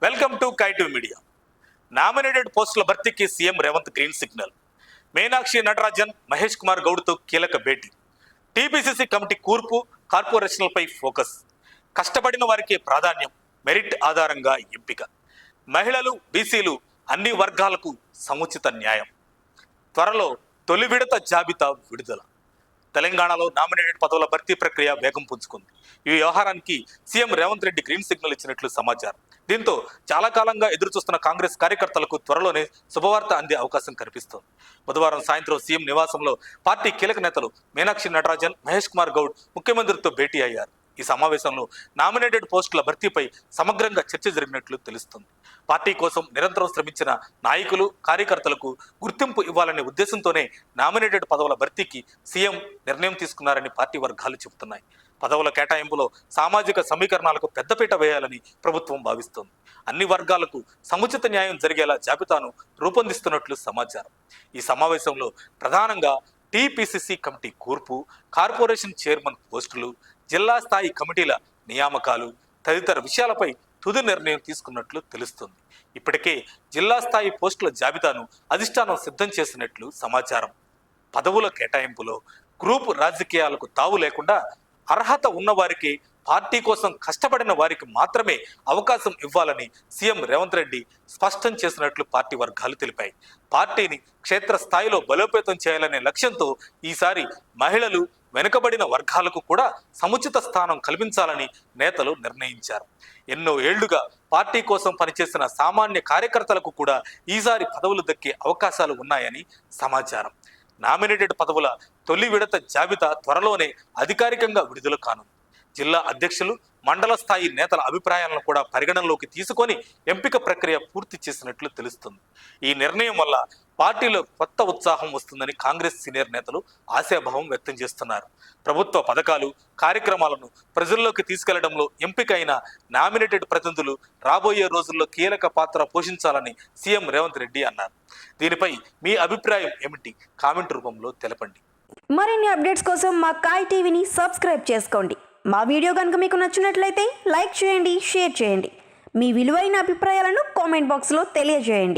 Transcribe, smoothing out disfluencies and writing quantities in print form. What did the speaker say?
Welcome to Kaitiv media. Nominated పోస్టుల భర్తీకి CM Revanth green signal. Meenakshi Natarajan, Mahesh Kumar గౌడ్తో కీలక భేటీ. టీపీసీసీ కమిటీ కూర్పు, కార్పొరేషన్లపై ఫోకస్. కష్టపడిన వారికి ప్రాధాన్యం, మెరిట్ ఆధారంగా ఎంపిక. మహిళలు, బీసీలు అన్ని వర్గాలకు సముచిత న్యాయం. త్వరలో తొలి విడత జాబితా విడుదల. తెలంగాణలో నామినేటెడ్ పదవుల భర్తీ ప్రక్రియ వేగం పుంజుకుంది. ఈ వ్యవహారానికి CM Revanth Reddy green signal ఇచ్చినట్లు సమాచారం. దీంతో చాలా కాలంగా ఎదురుచూస్తున్న కాంగ్రెస్ కార్యకర్తలకు త్వరలోనే శుభవార్త అందే అవకాశం కనిపిస్తోంది. బుధవారం సాయంత్రం సీఎం నివాసంలో పార్టీ కీలక నేతలు మీనాక్షి నటరాజన్, మహేష్ కుమార్ గౌడ్ ముఖ్యమంత్రితో భేటీ అయ్యారు. ఈ సమావేశంలో నామినేటెడ్ పోస్టుల భర్తీపై సమగ్రంగా చర్చ జరిగినట్లు తెలుస్తుంది. పార్టీ కోసం నిరంతరం శ్రమించిన నాయకులు, కార్యకర్తలకు గుర్తింపు ఇవ్వాలనే ఉద్దేశంతోనే నామినేటెడ్ పదవుల భర్తీకి సీఎం నిర్ణయం తీసుకున్నారని పార్టీ వర్గాలు చెబుతున్నాయి. పదవుల కేటాయింపులో సామాజిక సమీకరణాలకు పెద్దపీట వేయాలని ప్రభుత్వం భావిస్తోంది. అన్ని వర్గాలకు సముచిత న్యాయం జరిగేలా జాబితాను రూపొందిస్తున్నట్లు సమాచారం. ఈ సమావేశంలో ప్రధానంగా టీపీసీసీ కమిటీ కూర్పు, కార్పొరేషన్ చైర్మన్ పోస్టులు, జిల్లా స్థాయి కమిటీల నియామకాలు తదితర విషయాలపై తుది నిర్ణయం తీసుకున్నట్లు తెలుస్తుంది. ఇప్పటికే జిల్లా స్థాయి పోస్టుల జాబితాను అధిష్టానం సిద్ధం చేసినట్లు సమాచారం. పదవుల కేటాయింపులో గ్రూపు రాజకీయాలకు తావు లేకుండా అర్హత ఉన్నవారికి, పార్టీ కోసం కష్టపడిన వారికి మాత్రమే అవకాశం ఇవ్వాలని సీఎం రేవంత్ రెడ్డి స్పష్టం చేసినట్లు పార్టీ వర్గాలు తెలిపాయి. పార్టీని క్షేత్రస్థాయిలో బలోపేతం చేయాలనే లక్ష్యంతో ఈసారి మహిళలు, వెనుకబడిన వర్గాలకు కూడా సముచిత స్థానం కల్పించాలని నేతలు నిర్ణయించారు. ఎన్నో ఏళ్లుగా పార్టీ కోసం పనిచేసిన సామాన్య కార్యకర్తలకు కూడా ఈసారి పదవులు దక్కే అవకాశాలు ఉన్నాయని సమాచారం. నామినేటెడ్ పదవుల తొలి విడత జాబితా త్వరలోనే అధికారికంగా విడుదల కానుంది. జిల్లా అధ్యక్షులు, మండల స్థాయి నేతల అభిప్రాయాలను కూడా పరిగణనలోకి తీసుకొని ఎంపిక ప్రక్రియ పూర్తి చేసినట్లు తెలుస్తుంది. ఈ నిర్ణయం వల్ల పార్టీలో కొత్త ఉత్సాహం వస్తుందని కాంగ్రెస్ సీనియర్ నేతలు ఆశాభావం వ్యక్తం చేస్తున్నారు. ప్రభుత్వ పథకాలు, కార్యక్రమాలను ప్రజల్లోకి తీసుకెళ్లడంలో ఎంపికైన నామినేటెడ్ ప్రతినిధులు రాబోయే రోజుల్లో కీలక పాత్ర పోషించాలని సీఎం రేవంత్ రెడ్డి అన్నారు. దీనిపై మీ అభిప్రాయం ఏమిటి? కామెంట్ రూపంలో తెలపండి. మరిన్ని అప్డేట్స్ కోసం మా కాయ్ టీవీని సబ్స్క్రైబ్ చేసుకోండి. మా వీడియో కనుక మీకు నచ్చినట్లయితే లైక్ చేయండి, షేర్ చేయండి. మీ విలువైన అభిప్రాయాలను కామెంట్ బాక్స్లో తెలియజేయండి.